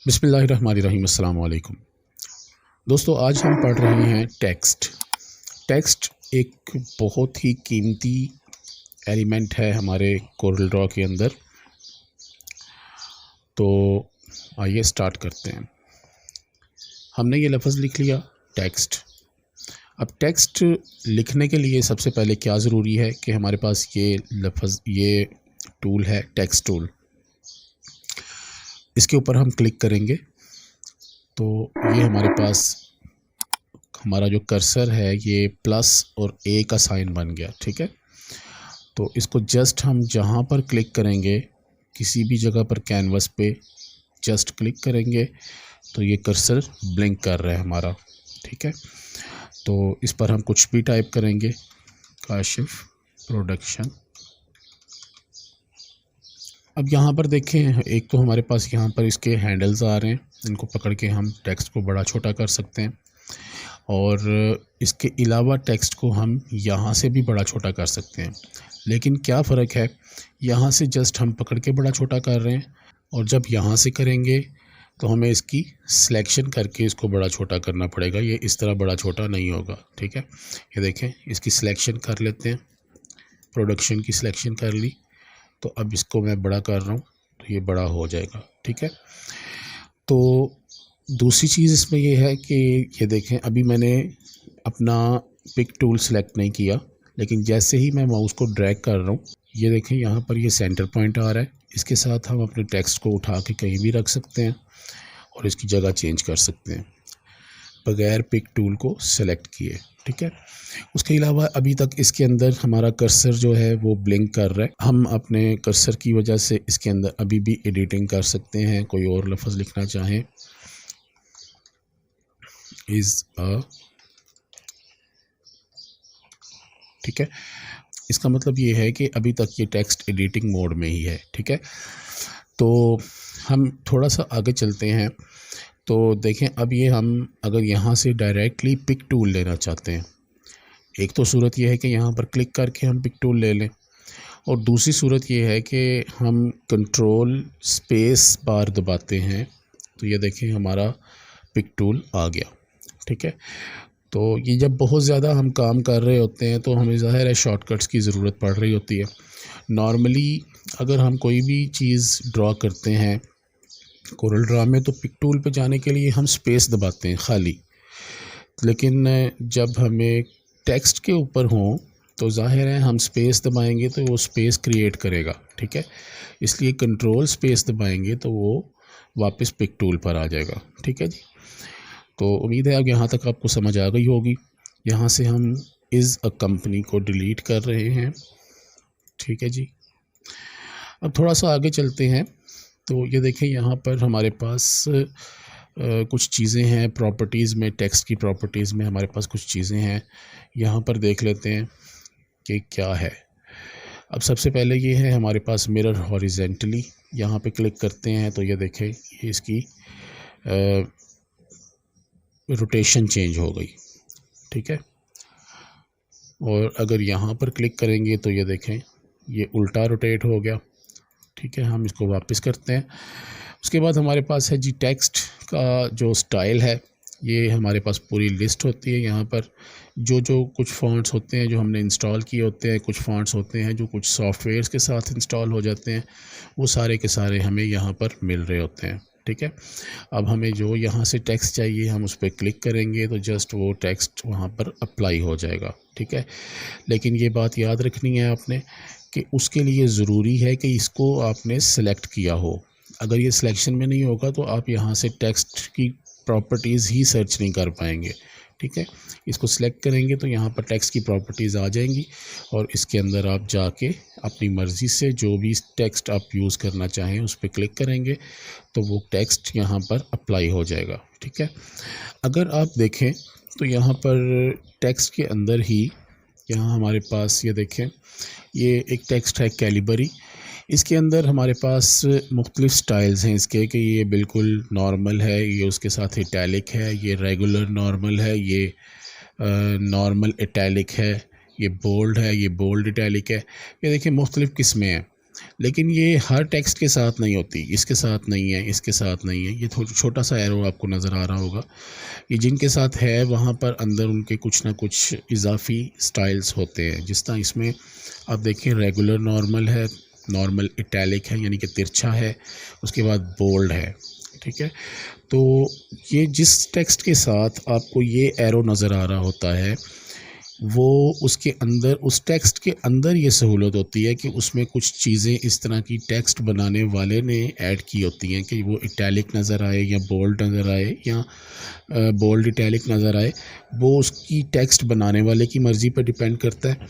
बिस्मिल्लाहिर्रहमानिर्रहीम। अस्सलाम वालेकुम। दोस्तों, आज हम पढ़ रहे हैं टेक्स्ट। टेक्स्ट एक बहुत ही कीमती एलिमेंट है हमारे कोरल ड्रॉ के अंदर। तो आइए स्टार्ट करते हैं। हमने ये लफ्ज़ लिख लिया टेक्स्ट। अब टेक्स्ट लिखने के लिए सबसे पहले क्या ज़रूरी है कि हमारे पास ये टूल है, टेक्स्ट टूल। इसके ऊपर हम क्लिक करेंगे तो ये हमारे पास हमारा जो कर्सर है ये प्लस और ए का साइन बन गया। ठीक है, तो इसको जस्ट हम जहाँ पर क्लिक करेंगे, किसी भी जगह पर कैनवस पे जस्ट क्लिक करेंगे तो ये कर्सर ब्लिंक कर रहा है हमारा। ठीक है, तो इस पर हम कुछ भी टाइप करेंगे, काशिफ प्रोडक्शन। अब यहाँ पर देखें, एक तो हमारे पास यहाँ पर इसके हैंडल्स आ रहे हैं, इनको पकड़ के हम टेक्स्ट को बड़ा छोटा कर सकते हैं, और इसके अलावा टेक्स्ट को हम यहाँ से भी बड़ा छोटा कर सकते हैं। लेकिन क्या फ़र्क है, यहाँ से जस्ट हम पकड़ के बड़ा छोटा कर रहे हैं, और जब यहाँ से करेंगे तो हमें इसकी सिलेक्शन करके इसको बड़ा छोटा करना पड़ेगा। ये इस तरह बड़ा छोटा नहीं होगा। ठीक है, ये देखें, इसकी सिलेक्शन कर लेते हैं, प्रोडक्शन की सिलेक्शन कर ली, तो अब इसको मैं बड़ा कर रहा हूँ तो ये बड़ा हो जाएगा। ठीक है, तो दूसरी चीज़ इसमें ये है कि ये देखें, अभी मैंने अपना पिक टूल सेलेक्ट नहीं किया, लेकिन जैसे ही मैं माउस को ड्रैग कर रहा हूँ, ये देखें यहाँ पर ये सेंटर पॉइंट आ रहा है। इसके साथ हम अपने टेक्स्ट को उठा के कहीं भी रख सकते हैं और इसकी जगह चेंज कर सकते हैं बगैर पिक टूल को सेलेक्ट किए। ठीक है, उसके अलावा अभी तक इसके अंदर हमारा कर्सर जो है वो ब्लिंक कर रहा है। हम अपने कर्सर की वजह से इसके अंदर अभी भी एडिटिंग कर सकते हैं। कोई और लफ्ज़ लिखना चाहें, इज़ अ, ठीक है, इसका मतलब ये है कि अभी तक ये टेक्स्ट एडिटिंग मोड में ही है। ठीक है, तो हम थोड़ा सा आगे चलते हैं। तो देखें, अब ये हम अगर यहाँ से डायरेक्टली पिक टूल लेना चाहते हैं, एक तो सूरत ये है कि यहाँ पर क्लिक करके हम पिक टूल ले लें, और दूसरी सूरत ये है कि हम कंट्रोल स्पेस बार दबाते हैं तो ये देखें हमारा पिक टूल आ गया। ठीक है, तो ये जब बहुत ज़्यादा हम काम कर रहे होते हैं तो हमें ज़ाहिर है शॉर्टकट्स की ज़रूरत पड़ रही होती है। नॉर्मली अगर हम कोई भी चीज़ ड्रॉ करते हैं कोरल ड्रॉ में, तो पिक टूल पे जाने के लिए हम स्पेस दबाते हैं खाली, लेकिन जब हमें टेक्स्ट के ऊपर हों तो ज़ाहिर है हम स्पेस दबाएंगे तो वो स्पेस क्रिएट करेगा। ठीक है, इसलिए कंट्रोल स्पेस दबाएंगे तो वो वापस पिक टूल पर आ जाएगा। ठीक है जी, तो उम्मीद है अब यहाँ तक आपको समझ आ गई होगी। यहाँ से हम इज़ अ कंपनी को डिलीट कर रहे हैं। ठीक है जी, अब थोड़ा सा आगे चलते हैं। तो ये देखें, यहाँ पर हमारे पास कुछ चीज़ें हैं प्रॉपर्टीज़ में, टेक्स्ट की प्रॉपर्टीज़ में हमारे पास कुछ चीज़ें हैं। यहाँ पर देख लेते हैं कि क्या है। अब सबसे पहले ये है हमारे पास मिरर हॉरिजेंटली, यहाँ पे क्लिक करते हैं तो ये देखें, ये इसकी रोटेशन चेंज हो गई। ठीक है, और अगर यहाँ पर क्लिक करेंगे तो ये देखें ये उल्टा रोटेट हो गया। ठीक है, हम इसको वापस करते हैं। उसके बाद हमारे पास है जी टेक्स्ट का जो स्टाइल है, ये हमारे पास पूरी लिस्ट होती है। यहाँ पर जो कुछ फ़ॉन्ट्स होते हैं जो हमने इंस्टॉल किए होते हैं, कुछ फ़ॉन्ट्स होते हैं जो कुछ सॉफ्टवेयर्स के साथ इंस्टॉल हो जाते हैं, वो सारे के सारे हमें यहाँ पर मिल रहे होते हैं। ठीक है, अब हमें जो यहाँ से टेक्स्ट चाहिए हम उस पर क्लिक करेंगे तो जस्ट वो टेक्स्ट वहाँ पर अप्लाई हो जाएगा। ठीक है, लेकिन ये बात याद रखनी है आपने कि उसके लिए ज़रूरी है कि इसको आपने सेलेक्ट किया हो। अगर ये सिलेक्शन में नहीं होगा तो आप यहाँ से टेक्स्ट की प्रॉपर्टीज़ ही सर्च नहीं कर पाएंगे। ठीक है, इसको सिलेक्ट करेंगे तो यहाँ पर टेक्स्ट की प्रॉपर्टीज़ आ जाएंगी, और इसके अंदर आप जाके अपनी मर्ज़ी से जो भी टेक्स्ट आप यूज़ करना चाहें उस पर क्लिक करेंगे तो वो टेक्स्ट यहाँ पर अप्लाई हो जाएगा। ठीक है, अगर आप देखें तो यहाँ पर टेक्स्ट के अंदर ही यहाँ हमारे पास ये देखें, ये एक टेक्स्ट है कैलिबरी। इसके अंदर हमारे पास मुख्तलिफ़ स्टाइल्स हैं इसके, कि ये बिल्कुल नॉर्मल है, ये उसके साथ इटैलिक है, ये रेगुलर नॉर्मल है, ये नॉर्मल इटैलिक है, ये बोल्ड है, ये बोल्ड इटैलिक है। ये देखिए मुख्तलिफ़ किस्में हैं। लेकिन ये हर टेक्स्ट के साथ नहीं होती, इसके साथ नहीं है, इसके साथ नहीं है। ये छोटा सा एरो आपको नज़र आ रहा होगा, ये जिनके साथ है वहाँ पर अंदर उनके कुछ ना कुछ इजाफी स्टाइल्स होते हैं। जिस तरह इसमें आप देखें रेगुलर नॉर्मल है, नॉर्मल इटैलिक है यानी कि तिरछा है, उसके बाद बोल्ड है, ठीक है। तो ये जिस टेक्स्ट के साथ आपको ये एरो नज़र आ रहा होता है वो उसके अंदर, उस टेक्स्ट के अंदर ये सहूलत होती है कि उसमें कुछ चीज़ें इस तरह की टेक्स्ट बनाने वाले ने ऐड की होती हैं कि वो इटैलिक नज़र आए या बोल्ड नज़र आए या बोल्ड इटैलिक नज़र आए। वो उसकी टेक्स्ट बनाने वाले की मर्ज़ी पर डिपेंड करता है।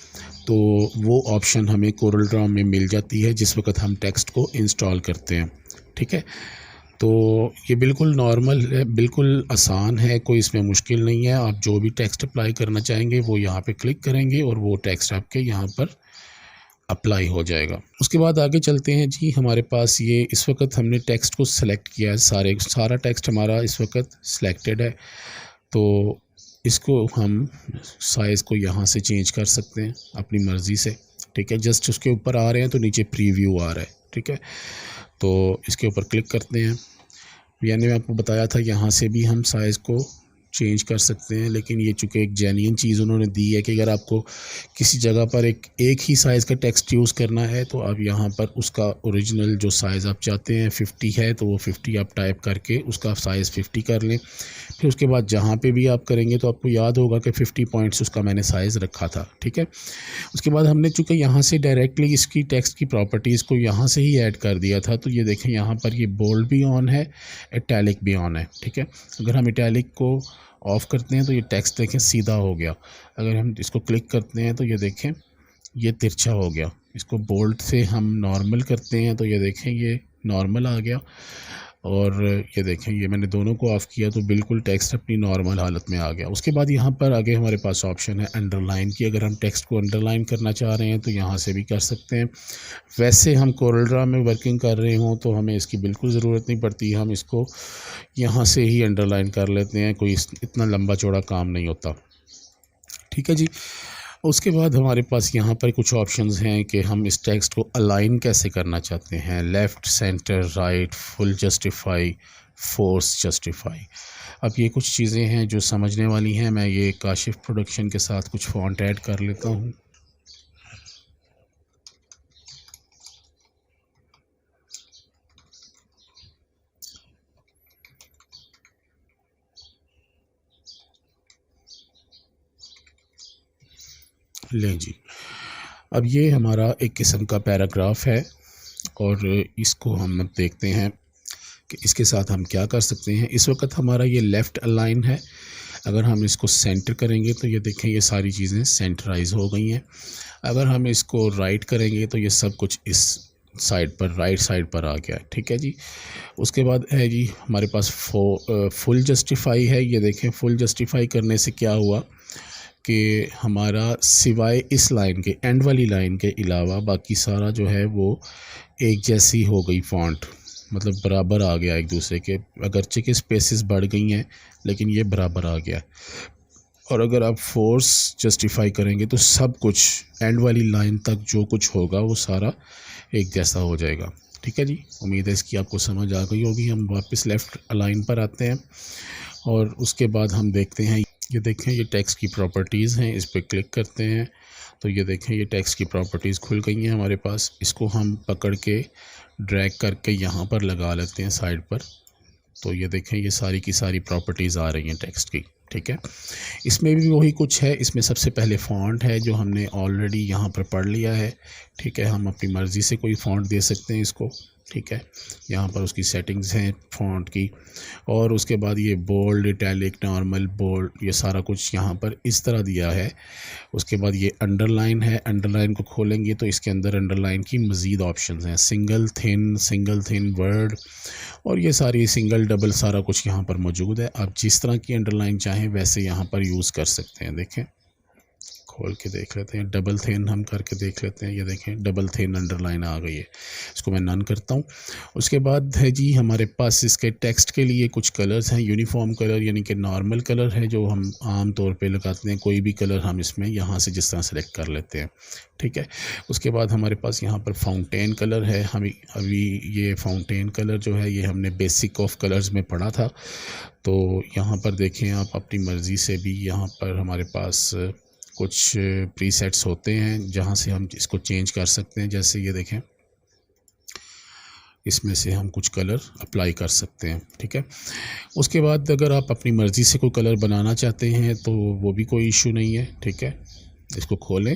तो वो ऑप्शन हमें कोरल ड्रॉ में मिल जाती है जिस वक्त हम टेक्स्ट को इंस्टॉल करते हैं, ठीक है। तो ये बिल्कुल नॉर्मल है, बिल्कुल आसान है, कोई इसमें मुश्किल नहीं है। आप जो भी टेक्स्ट अप्लाई करना चाहेंगे वो यहाँ पे क्लिक करेंगे और वो टेक्स्ट आपके यहाँ पर अप्लाई हो जाएगा। उसके बाद आगे चलते हैं जी। हमारे पास ये इस वक्त हमने टेक्स्ट को सिलेक्ट किया है, सारा टेक्स्ट हमारा इस वक्त सिलेक्टेड है। तो इसको हम साइज़ को यहाँ से चेंज कर सकते हैं अपनी मर्ज़ी से, ठीक है। जस्ट उसके ऊपर आ रहे हैं तो नीचे प्रीव्यू आ रहा है, ठीक है। तो इसके ऊपर क्लिक करते हैं। यानी मैं आपको बताया था यहाँ से भी हम साइज़ को चेंज कर सकते हैं, लेकिन ये चूँकि एक जेन्युइन चीज़ उन्होंने दी है कि अगर आपको किसी जगह पर एक ही साइज़ का टेक्स्ट यूज़ करना है तो आप यहाँ पर उसका ओरिजिनल जो साइज़ आप चाहते हैं 50 है तो वो 50 आप टाइप करके उसका साइज़ 50 कर लें। फिर उसके बाद जहाँ पे भी आप करेंगे तो आपको याद होगा कि 50 पॉइंट्स उसका मैंने साइज़ रखा था, ठीक है। उसके बाद हमने चूँकि यहाँ से डायरेक्टली इसकी टेक्स्ट की प्रॉपर्टीज़ को यहाँ से ही ऐड कर दिया था, तो ये देखें यहाँ पर ये बोल्ड भी ऑन है, इटैलिक भी ऑन है, ठीक है। अगर हम इटैलिक को ऑफ़ करते हैं तो ये टेक्स्ट देखें सीधा हो गया। अगर हम इसको क्लिक करते हैं तो ये देखें ये तिरछा हो गया। इसको बोल्ड से हम नॉर्मल करते हैं तो ये देखें ये नॉर्मल आ गया। और ये देखें ये मैंने दोनों को ऑफ़ किया तो बिल्कुल टेक्स्ट अपनी नॉर्मल हालत में आ गया। उसके बाद यहाँ पर आगे हमारे पास ऑप्शन है अंडरलाइन की। अगर हम टेक्स्ट को अंडरलाइन करना चाह रहे हैं तो यहाँ से भी कर सकते हैं। वैसे हम कोरल ड्रॉ में वर्किंग कर रहे हों तो हमें इसकी बिल्कुल ज़रूरत नहीं पड़ती, हम इसको यहाँ से ही अंडरलाइन कर लेते हैं, कोई इतना लंबा चौड़ा काम नहीं होता, ठीक है जी। उसके बाद हमारे पास यहाँ पर कुछ ऑप्शंस हैं कि हम इस टेक्स्ट को अलाइन कैसे करना चाहते हैं, left, centre, right, full justify, force justify. अब ये कुछ चीज़ें हैं जो समझने वाली हैं। मैं ये काशिफ प्रोडक्शन के साथ कुछ फ़ॉन्ट ऐड कर लेता हूँ। लें जी, अब ये हमारा एक किस्म का पैराग्राफ है और इसको हम अब देखते हैं कि इसके साथ हम क्या कर सकते हैं। इस वक्त हमारा ये लेफ़्ट अलाइन है। अगर हम इसको सेंटर करेंगे तो ये देखें ये सारी चीज़ें सेंटराइज हो गई हैं। अगर हम इसको राइट करेंगे तो ये सब कुछ इस साइड पर, राइट साइड पर आ गया, ठीक है जी। उसके बाद है जी हमारे पास फुल जस्टिफाई है। ये देखें फुल जस्टिफाई करने से क्या हुआ कि हमारा सिवाय इस लाइन के, एंड वाली लाइन के अलावा बाकी सारा जो है वो एक जैसी हो गई फ़ॉन्ट, मतलब बराबर आ गया एक दूसरे के। अगरचे के स्पेसेस बढ़ गई हैं लेकिन ये बराबर आ गया। और अगर आप फोर्स जस्टिफाई करेंगे तो सब कुछ एंड वाली लाइन तक जो कुछ होगा वो सारा एक जैसा हो जाएगा, ठीक है जी। उम्मीद है इसकी आपको समझ आ गई होगी। हम वापस लेफ़्ट अलाइन पर आते हैं और उसके बाद हम देखते हैं, ये देखें ये टेक्स्ट की प्रॉपर्टीज़ हैं, इस पर क्लिक करते हैं तो ये देखें ये टेक्स्ट की प्रॉपर्टीज़ खुल गई हैं हमारे पास। इसको हम पकड़ के ड्रैग करके यहाँ पर लगा लेते हैं साइड पर, तो ये देखें ये सारी की सारी प्रॉपर्टीज़ आ रही हैं टेक्स्ट की, ठीक है। इसमें भी वही कुछ है। इसमें सबसे पहले फ़ॉन्ट है जो हमने ऑलरेडी यहाँ पर पढ़ लिया है, ठीक है। हम अपनी मर्ज़ी से कोई फ़ॉन्ट दे सकते हैं इसको, ठीक है। यहाँ पर उसकी सेटिंग्स हैं फ़ॉन्ट की। और उसके बाद ये बोल्ड, इटैलिक, नॉर्मल, बोल्ड, ये सारा कुछ यहाँ पर इस तरह दिया है। उसके बाद ये अंडरलाइन है। अंडरलाइन को खोलेंगे तो इसके अंदर अंडरलाइन की मज़ीद ऑप्शंस हैं, सिंगल थिन वर्ड, और ये सारी सिंगल डबल सारा कुछ यहाँ पर मौजूद है। आप जिस तरह की अंडरलाइन चाहें वैसे यहाँ पर यूज़ कर सकते हैं। देखें खोल के देख लेते हैं, डबल थिन हम करके देख लेते हैं। ये देखें डबल थिन अंडरलाइन आ गई है। इसको मैं नन करता हूँ। उसके बाद है जी हमारे पास इसके टेक्स्ट के लिए कुछ कलर्स हैं, यूनिफॉर्म कलर यानी कि नॉर्मल कलर है जो हम आम तौर पे लगाते हैं। कोई भी कलर हम इसमें यहाँ से जिस तरह सेलेक्ट कर लेते हैं, ठीक है। उसके बाद हमारे पास यहाँ पर फाउंटेन कलर है। हम अभी ये फाउंटेन कलर जो है ये हमने बेसिक ऑफ कलर्स में पढ़ा था। तो यहाँ पर देखें आप अपनी मर्ज़ी से भी यहाँ पर हमारे पास कुछ प्रीसेट्स होते हैं जहाँ से हम इसको चेंज कर सकते हैं। जैसे ये देखें इसमें से हम कुछ कलर अप्लाई कर सकते हैं, ठीक है। उसके बाद अगर आप अपनी मर्ज़ी से कोई कलर बनाना चाहते हैं तो वो भी कोई इशू नहीं है, ठीक है। इसको खोलें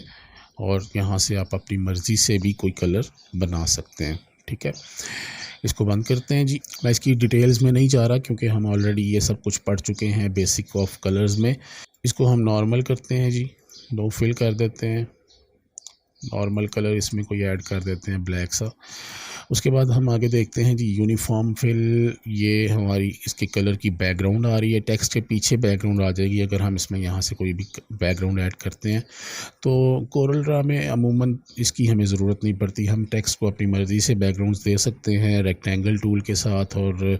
और यहाँ से आप अपनी मर्ज़ी से भी कोई कलर बना सकते हैं, ठीक है। इसको बंद करते हैं जी। मैं इसकी डिटेल्स में नहीं जा रहा क्योंकि हम ऑलरेडी ये सब कुछ पढ़ चुके हैं बेसिक ऑफ कलर्स में। इसको हम नॉर्मल करते हैं जी, नो फिल कर देते हैं, नॉर्मल कलर इसमें कोई ऐड कर देते हैं ब्लैक सा। उसके बाद हम आगे देखते हैं जी यूनिफॉर्म फिल। ये हमारी इसके कलर की बैकग्राउंड आ रही है, टेक्स्ट के पीछे बैकग्राउंड आ जाएगी अगर हम इसमें यहाँ से कोई भी बैकग्राउंड ऐड करते हैं। तो कोरल ड्रा में अमूमन इसकी हमें ज़रूरत नहीं पड़ती, हम टेक्स्ट को अपनी मर्ज़ी से बैकग्राउंड्स दे सकते हैं रेक्टेंगल टूल के साथ और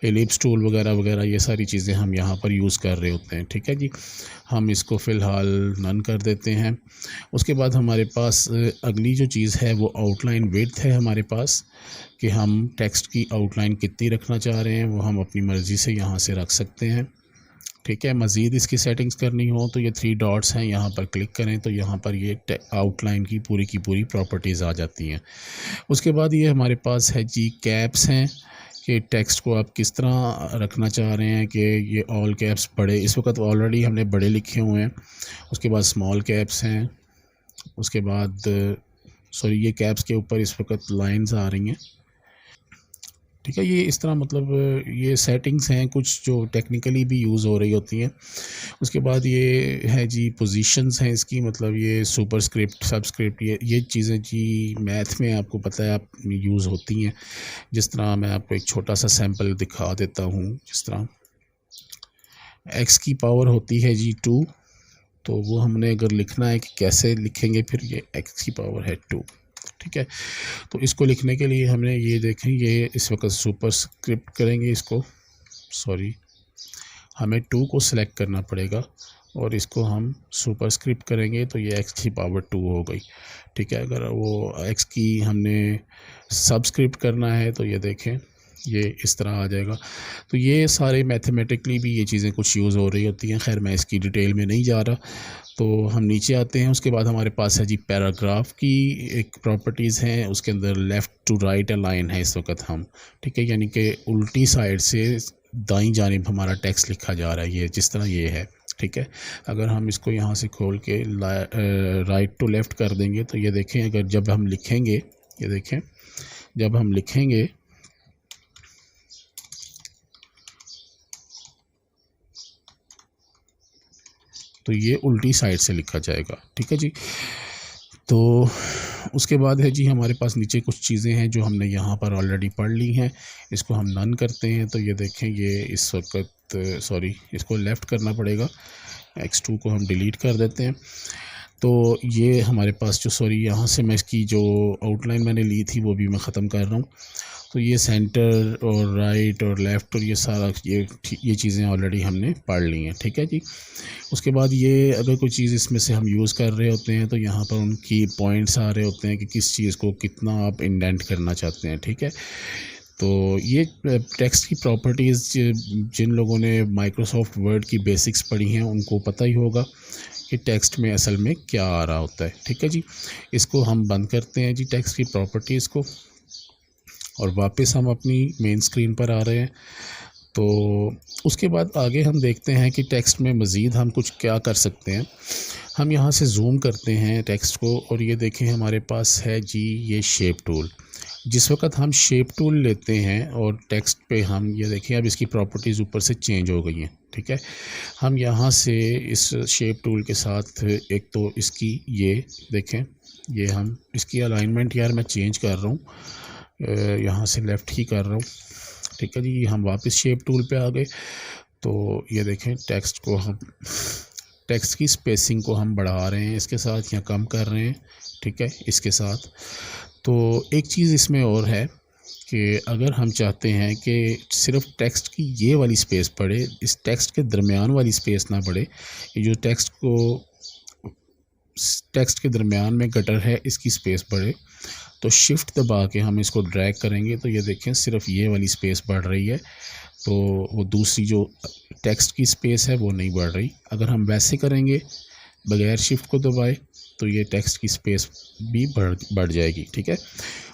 एलिप्स टूल वगैरह वगैरह, ये सारी चीज़ें हम यहाँ पर यूज़ कर रहे होते हैं, ठीक है जी। हम इसको फ़िलहाल नन कर देते हैं। उसके बाद हमारे पास अगली जो चीज़ है वो आउटलाइन विड्थ है हमारे पास, कि हम टेक्स्ट की आउटलाइन कितनी रखना चाह रहे हैं वो हम अपनी मर्ज़ी से यहाँ से रख सकते हैं, ठीक है। मज़ीद इसकी सेटिंग्स करनी हो तो ये 3 डॉट्स हैं, यहाँ पर क्लिक करें तो यहाँ पर ये आउटलाइन की पूरी प्रॉपर्टीज़ आ जाती हैं। उसके बाद ये हमारे पास है जी कैप्स हैं, कि टेक्स्ट को आप किस तरह रखना चाह रहे हैं, कि ये ऑल कैप्स बड़े, इस वक्त ऑलरेडी हमने बड़े लिखे हुए हैं। उसके बाद स्मॉल कैप्स हैं। उसके बाद सॉरी ये कैप्स के ऊपर इस वक्त लाइंस आ रही हैं, ठीक है। ये इस तरह मतलब ये सेटिंग्स हैं कुछ जो टेक्निकली भी यूज़ हो रही होती हैं। उसके बाद ये है जी पोजीशंस हैं इसकी, मतलब ये सुपरस्क्रिप्ट सबस्क्रिप्ट ये चीज़ें जी मैथ में आपको पता है आप यूज़ होती हैं। जिस तरह मैं आपको एक छोटा सा सैंपल दिखा देता हूँ। जिस तरह x की पावर होती है जी 2, तो वो हमने अगर लिखना है कि कैसे लिखेंगे फिर ये x की पावर है 2, ठीक है। तो इसको लिखने के लिए हमने ये देखें ये इस वक्त सुपरस्क्रिप्ट करेंगे इसको, सॉरी हमें 2 को सिलेक्ट करना पड़ेगा और इसको हम सुपरस्क्रिप्ट करेंगे तो ये x की पावर 2 हो गई, ठीक है। अगर वो x की हमने सबस्क्रिप्ट करना है तो ये देखें ये इस तरह आ जाएगा। तो ये सारे मैथमेटिकली भी ये चीज़ें कुछ यूज़ हो रही होती हैं। खैर मैं इसकी डिटेल में नहीं जा रहा। तो हम नीचे आते हैं। उसके बाद हमारे पास है जी पैराग्राफ की एक प्रॉपर्टीज़ हैं, उसके अंदर लेफ़्ट टू राइट अलाइन है इस वक्त हम, ठीक है। यानी कि उल्टी साइड से दाईं जानिब हमारा टेक्स्ट लिखा जा रहा है, ये जिस तरह ये है, ठीक है। अगर हम इसको यहाँ से खोल के राइट टू लेफ़्ट कर देंगे तो ये देखें अगर जब हम लिखेंगे, ये देखें जब हम लिखेंगे तो ये उल्टी साइड से लिखा जाएगा, ठीक है जी। तो उसके बाद है जी हमारे पास नीचे कुछ चीज़ें हैं जो हमने यहाँ पर ऑलरेडी पढ़ ली हैं। इसको हम नन करते हैं तो ये देखें ये इस वक्त सॉरी इसको लेफ़्ट करना पड़ेगा, x2 को हम डिलीट कर देते हैं। तो ये हमारे पास जो सॉरी यहाँ से मैं इसकी जो आउटलाइन मैंने ली थी वो भी मैं ख़त्म कर रहा हूँ। तो ये सेंटर और राइट और लेफ़्ट और ये सारा ये चीज़ें ऑलरेडी हमने पढ़ ली हैं, ठीक है जी। उसके बाद ये अगर कोई चीज़ इसमें से हम यूज़ कर रहे होते हैं तो यहाँ पर उनकी पॉइंट्स आ रहे होते हैं कि किस चीज़ को कितना आप इंडेंट करना चाहते हैं, ठीक है। तो ये टेक्स्ट की प्रॉपर्टीज़ जिन लोगों ने माइक्रोसॉफ्ट वर्ड की बेसिक्स पढ़ी हैं उनको पता ही होगा कि टेक्स्ट में असल में क्या आ रहा होता है, ठीक है जी। इसको हम बंद करते हैं जी टेक्स्ट की प्रॉपर्टीज़ को और वापस हम अपनी मेन स्क्रीन पर आ रहे हैं। तो उसके बाद आगे हम देखते हैं कि टेक्स्ट में मज़ीद हम कुछ क्या कर सकते हैं। हम यहाँ से जूम करते हैं टेक्स्ट को और ये देखें हमारे पास है जी ये शेप टूल। जिस वक्त हम शेप टूल लेते हैं और टेक्स्ट पे हम ये देखें अब इसकी प्रॉपर्टीज़ ऊपर से चेंज हो गई हैं, ठीक है। हम यहाँ से इस शेप टूल के साथ एक तो इसकी ये देखें ये हम इसकी अलाइनमेंट यार मैं चेंज कर रहा हूँ, यहाँ से लेफ़्ट ही कर रहा हूँ, ठीक है जी। हम वापस शेप टूल पे आ गए तो ये देखें टेक्स्ट को हम टेक्स्ट की स्पेसिंग को हम बढ़ा रहे हैं इसके साथ या कम कर रहे हैं, ठीक है, इसके साथ। तो एक चीज़ इसमें और है कि अगर हम चाहते हैं कि सिर्फ टेक्स्ट की ये वाली स्पेस बढ़े, इस टेक्स्ट के दरमियान वाली स्पेस ना बढ़े, ये जो टेक्स्ट के दरमियान में गटर है इसकी स्पेस बढ़े, तो शिफ्ट दबा के हम इसको ड्रैग करेंगे तो ये देखें सिर्फ ये वाली स्पेस बढ़ रही है, तो वो दूसरी जो टेक्स्ट की स्पेस है वो नहीं बढ़ रही। अगर हम वैसे करेंगे बगैर शिफ्ट को दबाए तो ये टेक्स्ट की स्पेस भी बढ़ जाएगी, ठीक है।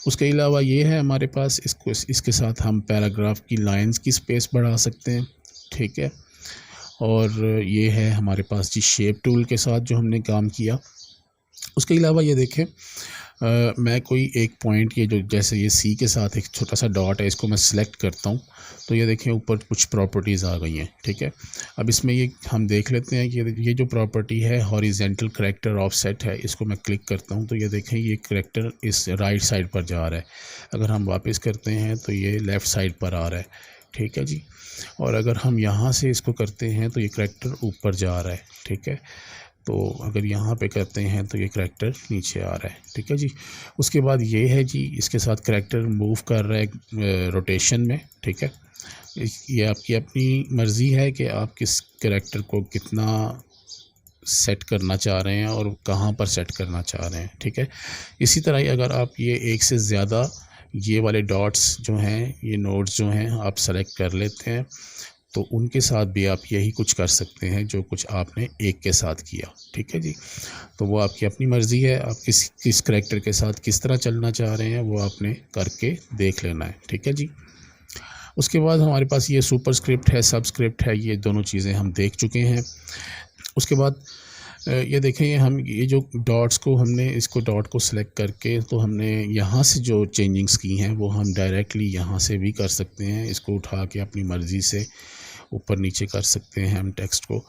उसके अलावा ये है हमारे पास, इसके साथ हम पैराग्राफ की लाइंस की स्पेस बढ़ा सकते हैं, ठीक है। और ये है हमारे पास जी शेप टूल के साथ जो हमने काम किया। उसके अलावा ये देखें मैं कोई एक पॉइंट, ये जो जैसे ये सी के साथ एक छोटा सा डॉट है, इसको मैं सिलेक्ट करता हूँ तो ये देखें ऊपर कुछ प्रॉपर्टीज़ आ गई हैं, ठीक है। अब इसमें ये हम देख लेते हैं कि ये जो प्रॉपर्टी है हॉरिजेंटल करैक्टर ऑफसेट है, इसको मैं क्लिक करता हूँ तो ये देखें ये करैक्टर इस राइट साइड पर जा रहा है। अगर हम वापस करते हैं तो ये लेफ़्ट साइड पर आ रहा है, ठीक है जी। और अगर हम यहाँ से इसको करते हैं तो ये करैक्टर ऊपर जा रहा है, ठीक है। तो अगर यहाँ पे करते हैं तो ये करैक्टर नीचे आ रहा है, ठीक है जी। उसके बाद ये है जी, इसके साथ करैक्टर मूव कर रहा है रोटेशन में, ठीक है। ये आपकी अपनी मर्ज़ी है कि आप किस करैक्टर को कितना सेट करना चाह रहे हैं और कहाँ पर सेट करना चाह रहे हैं, ठीक है। इसी तरह ही अगर आप ये एक से ज़्यादा ये वाले डॉट्स जो हैं, ये नोड्स जो हैं आप सेलेक्ट कर लेते हैं तो उनके साथ भी आप यही कुछ कर सकते हैं जो कुछ आपने एक के साथ किया, ठीक है जी। तो वो आपकी अपनी मर्ज़ी है, आप किस करैक्टर के साथ किस तरह चलना चाह रहे हैं वो आपने करके देख लेना है, ठीक है जी। उसके बाद हमारे पास ये सुपरस्क्रिप्ट है, सबस्क्रिप्ट है, ये दोनों चीज़ें हम देख चुके हैं। उसके बाद ये देखें ये जो डॉट्स को हमने इसको डॉट को सिलेक्ट करके तो हमने यहाँ से जो चेंजिंग्स की हैं वो हम डायरेक्टली यहाँ से भी कर सकते हैं। इसको उठा के अपनी मर्ज़ी से ऊपर नीचे कर सकते हैं। हम टेक्स्ट को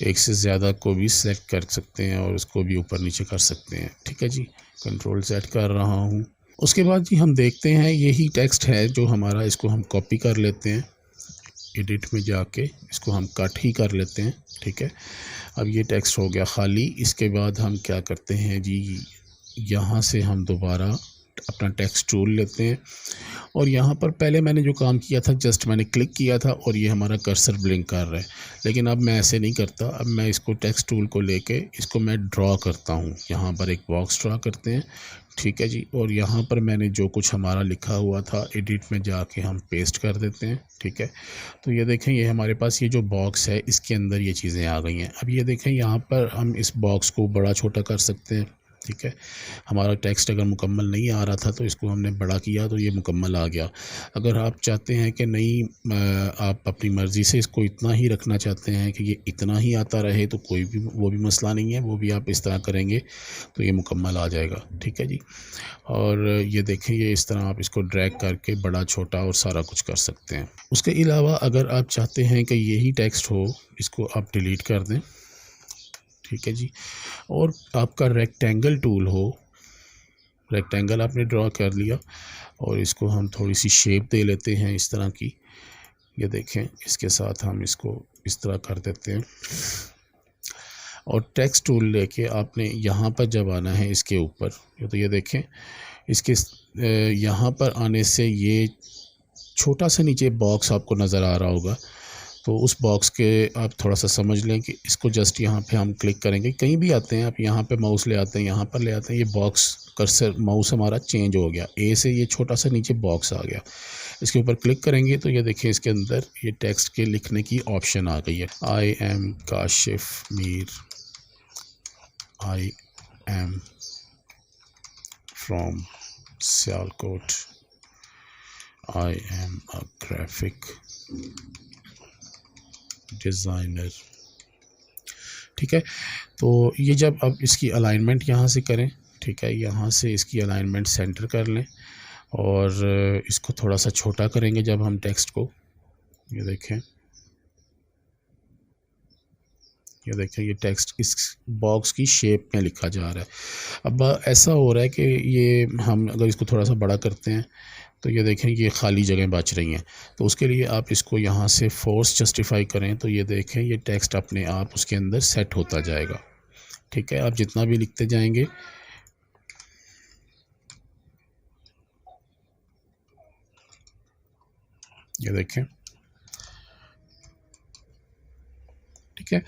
एक से ज़्यादा को भी सिलेक्ट कर सकते हैं और उसको भी ऊपर नीचे कर सकते हैं, ठीक है जी। कंट्रोल सेट कर रहा हूँ। उसके बाद जी हम देखते हैं यही टेक्स्ट है जो हमारा, इसको हम कॉपी कर लेते हैं, एडिट में जाके इसको हम कट ही कर लेते हैं, ठीक है। अब ये टेक्स्ट हो गया खाली। इसके बाद हम क्या करते हैं जी, यहाँ से हम दोबारा अपना टेक्स्ट टूल लेते हैं और यहाँ पर पहले मैंने जो काम किया था जस्ट मैंने क्लिक किया था और ये हमारा कर्सर ब्लिंक कर रहा है, लेकिन अब मैं ऐसे नहीं करता। अब मैं इसको टेक्स्ट टूल को लेके इसको मैं ड्रॉ करता हूँ। यहाँ पर एक बॉक्स ड्रॉ करते हैं, ठीक है जी। और यहाँ पर मैंने जो कुछ हमारा लिखा हुआ था एडिट में जाके हम पेस्ट कर देते हैं, ठीक है। तो ये देखें ये हमारे पास ये जो बॉक्स है इसके अंदर ये चीज़ें आ गई हैं। अब ये देखें यहाँ पर हम इस बॉक्स को बड़ा छोटा कर सकते हैं, ठीक है। हमारा टेक्स्ट अगर मुकम्मल नहीं आ रहा था तो इसको हमने बड़ा किया तो ये मुकम्मल आ गया। अगर आप चाहते हैं कि नहीं आप अपनी मर्ज़ी से इसको इतना ही रखना चाहते हैं कि ये इतना ही आता रहे तो वो भी मसला नहीं है, वो भी आप इस तरह करेंगे तो ये मुकम्मल आ जाएगा, ठीक है जी। और ये देखें ये इस तरह आप इसको ड्रैग करके बड़ा छोटा और सारा कुछ कर सकते हैं। उसके अलावा अगर आप चाहते हैं कि यही टेक्स्ट हो, इसको आप डिलीट कर दें, ठीक है जी। और आपका रेक्टेंगल टूल हो, रेक्टेंगल आपने ड्रॉ कर लिया और इसको हम थोड़ी सी शेप दे लेते हैं इस तरह की। ये देखें इसके साथ हम इसको इस तरह कर देते हैं और टेक्स्ट टूल लेके आपने यहाँ पर जब आना है इसके ऊपर, तो ये देखें इसके यहाँ पर आने से ये छोटा सा नीचे बॉक्स आपको नज़र आ रहा होगा, तो उस बॉक्स के आप थोड़ा सा समझ लें कि इसको जस्ट यहाँ पे हम क्लिक करेंगे। कहीं भी आते हैं आप यहाँ पे माउस ले आते हैं, यहाँ पर ले आते हैं, ये बॉक्स कर्सर माउस हमारा चेंज हो गया, ए से ये छोटा सा नीचे बॉक्स आ गया। इसके ऊपर क्लिक करेंगे तो ये देखिए इसके अंदर ये टेक्स्ट के लिखने की ऑप्शन आ गई है। I am Kashif Mir, I am from Sialkot, I am a graphic designer, ठीक है। तो ये जब अब इसकी अलाइनमेंट यहाँ से करें, ठीक है, यहाँ से इसकी अलाइनमेंट सेंटर कर लें और इसको थोड़ा सा छोटा करेंगे जब हम टेक्स्ट को, ये देखें ये टेक्स्ट इस बॉक्स की शेप में लिखा जा रहा है। अब ऐसा हो रहा है कि ये हम अगर इसको थोड़ा सा बड़ा करते हैं तो ये देखें ये खाली जगह बच रही हैं। तो उसके लिए आप इसको यहाँ से फोर्स जस्टिफाई करें तो ये देखें ये टेक्स्ट अपने आप उसके अंदर सेट होता जाएगा। ठीक है, आप जितना भी लिखते जाएंगे ये देखें। ठीक है,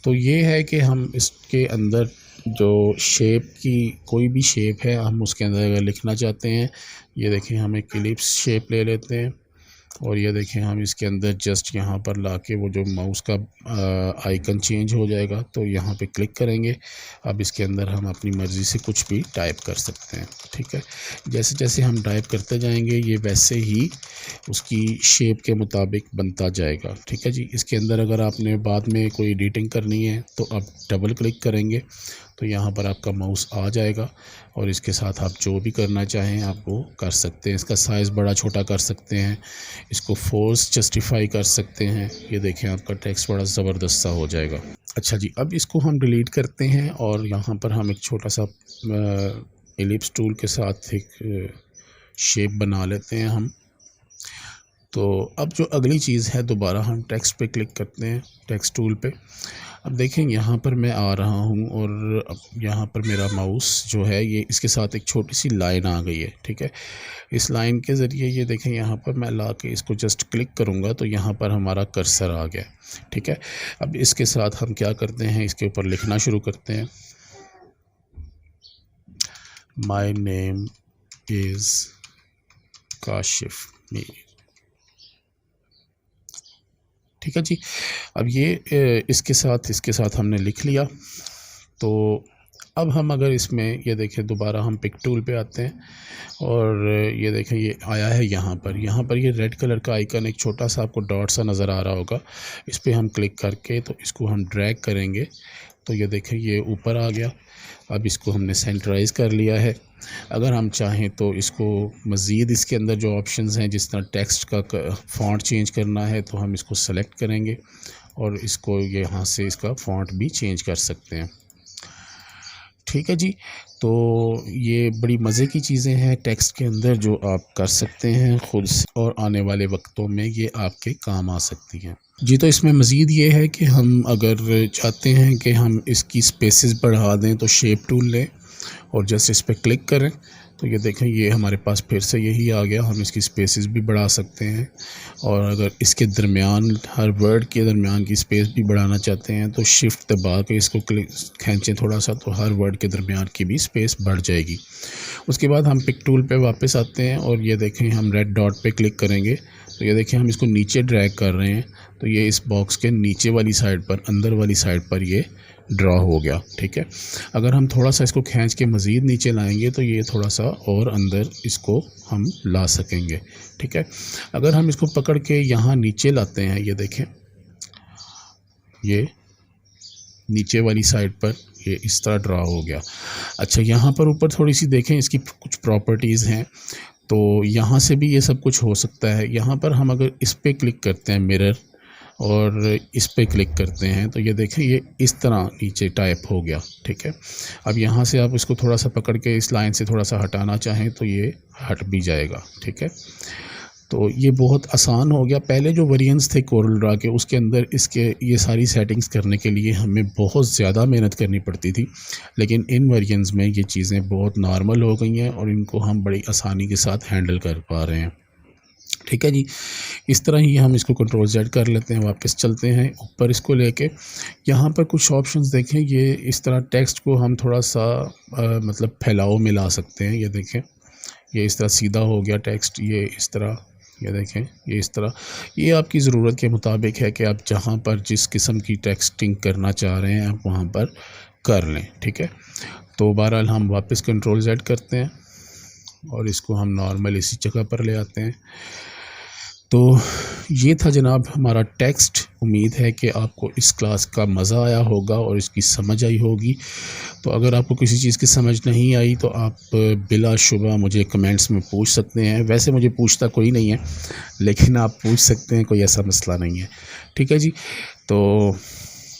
तो ये है कि हम इसके अंदर जो शेप की कोई भी शेप है हम उसके अंदर अगर लिखना चाहते हैं, ये देखें हम एक इलिप्स शेप ले लेते हैं और ये देखें हम इसके अंदर जस्ट यहाँ पर लाके वो जो माउस का आइकन चेंज हो जाएगा तो यहाँ पे क्लिक करेंगे। अब इसके अंदर हम अपनी मर्ज़ी से कुछ भी टाइप कर सकते हैं। ठीक है, जैसे जैसे हम टाइप करते जाएंगे ये वैसे ही उसकी शेप के मुताबिक बनता जाएगा। ठीक है जी, इसके अंदर अगर आपने बाद में कोई एडिटिंग करनी है तो आप डबल क्लिक करेंगे तो यहाँ पर आपका माउस आ जाएगा और इसके साथ आप जो भी करना चाहें आप वो कर सकते हैं। इसका साइज़ बड़ा छोटा कर सकते हैं, इसको फोर्स जस्टिफाई कर सकते हैं। ये देखें आपका टेक्स्ट बड़ा ज़बरदस्त सा हो जाएगा। अच्छा जी, अब इसको हम डिलीट करते हैं और यहाँ पर हम एक छोटा सा एलिप्स टूल के साथ एक शेप बना लेते हैं हम। तो अब जो अगली चीज़ है, दोबारा हम टेक्स्ट पे क्लिक करते हैं, टेक्स्ट टूल पे। अब देखें यहाँ पर मैं आ रहा हूँ और अब यहाँ पर मेरा माउस जो है ये इसके साथ एक छोटी सी लाइन आ गई है। ठीक है, इस लाइन के ज़रिए ये देखें यहाँ पर मैं ला के इसको जस्ट क्लिक करूँगा तो यहाँ पर हमारा कर्सर आ गया। ठीक है, अब इसके साथ हम क्या करते हैं, इसके ऊपर लिखना शुरू करते हैं, my name is Kashif Mir. ठीक है जी, अब ये इसके साथ हमने लिख लिया। तो अब हम अगर इसमें ये देखें दोबारा हम पिक टूल पे आते हैं और ये देखें ये आया है यहाँ पर ये रेड कलर का आइकन एक छोटा सा आपको डॉट सा नज़र आ रहा होगा। इस पर हम क्लिक करके तो इसको हम ड्रैग करेंगे तो ये देखें ये ऊपर आ गया। अब इसको हमने सेंटराइज़ कर लिया है। अगर हम चाहें तो इसको मज़ीद इसके अंदर जो ऑप्शंस हैं जिस तरह टेक्स्ट का फ़ॉन्ट चेंज करना है तो हम इसको सेलेक्ट करेंगे और इसको यहाँ से इसका फ़ॉन्ट भी चेंज कर सकते हैं। ठीक है जी, तो ये बड़ी मज़े की चीज़ें हैं टेक्स्ट के अंदर जो आप कर सकते हैं ख़ुद से और आने वाले वक्तों में ये आपके काम आ सकती हैं जी। तो इसमें मज़ीद ये है कि हम अगर चाहते हैं कि हम इसकी स्पेसेस बढ़ा दें तो शेप टूल लें और जस्ट इस पर क्लिक करें तो ये देखें ये हमारे पास फिर से यही आ गया। हम इसकी स्पेसेस भी बढ़ा सकते हैं और अगर इसके दरमियान हर वर्ड के दरमियान की स्पेस भी बढ़ाना चाहते हैं तो शिफ्ट दबा के इसको खींचें थोड़ा सा तो हर वर्ड के दरमियान की भी स्पेस बढ़ जाएगी। उसके बाद हम पिक टूल पे वापस आते हैं और ये देखें हम रेड डॉट पे क्लिक करेंगे तो ये देखें हम इसको नीचे ड्रैग कर रहे हैं तो ये इस बॉक्स के नीचे वाली साइड पर अंदर वाली साइड पर ये ड्रॉ हो गया। ठीक है, अगर हम थोड़ा सा इसको खींच के मज़ीद नीचे लाएंगे तो ये थोड़ा सा और अंदर इसको हम ला सकेंगे। ठीक है, अगर हम इसको पकड़ के यहाँ नीचे लाते हैं ये देखें ये नीचे वाली साइड पर ये इस तरह ड्रॉ हो गया। अच्छा, यहाँ पर ऊपर थोड़ी सी देखें इसकी कुछ प्रॉपर्टीज़ हैं तो यहाँ से भी ये सब कुछ हो सकता है। यहाँ पर हम अगर इस पर क्लिक करते हैं मिरर और इस पे क्लिक करते हैं तो ये देखें ये इस तरह नीचे टाइप हो गया। ठीक है, अब यहाँ से आप इसको थोड़ा सा पकड़ के इस लाइन से थोड़ा सा हटाना चाहें तो ये हट भी जाएगा। ठीक है, तो ये बहुत आसान हो गया। पहले जो वेरिएंट्स थे कोरल ड्रा के उसके अंदर इसके ये सारी सेटिंग्स करने के लिए हमें बहुत ज़्यादा मेहनत करनी पड़ती थी, लेकिन इन वेरिएंट्स में ये चीज़ें बहुत नॉर्मल हो गई हैं और इनको हम बड़ी आसानी के साथ हैंडल कर पा रहे हैं। ठीक है जी, इस तरह ही हम इसको कंट्रोल Z कर लेते हैं। वापस चलते हैं ऊपर इसको लेके, यहाँ पर कुछ ऑप्शंस देखें। ये इस तरह टेक्स्ट को हम थोड़ा सा मतलब फैलाव में ला सकते हैं। ये देखें ये इस तरह सीधा हो गया टेक्स्ट, ये इस तरह, ये देखें ये इस तरह। ये आपकी ज़रूरत के मुताबिक है कि आप जहाँ पर जिस किस्म की टेक्स्टिंग करना चाह रहे हैं आप वहाँ पर कर लें। ठीक है, तो बहरहाल हम वापस कंट्रोल Z करते हैं और इसको हम नॉर्मल इसी जगह पर ले आते हैं। तो ये था जनाब हमारा टेक्स्ट। उम्मीद है कि आपको इस क्लास का मज़ा आया होगा और इसकी समझ आई होगी। तो अगर आपको किसी चीज़ की समझ नहीं आई तो आप बिलाशुबा मुझे कमेंट्स में पूछ सकते हैं। वैसे मुझे पूछता कोई नहीं है, लेकिन आप पूछ सकते हैं, कोई ऐसा मसला नहीं है। ठीक है जी, तो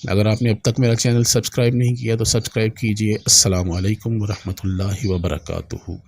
अगर आपने अब तक मेरा चैनल सब्सक्राइब नहीं किया तो सब्सक्राइब कीजिए। अस्सलामु अलैकुम वरहमतुल्लाहि वबरकातुहू।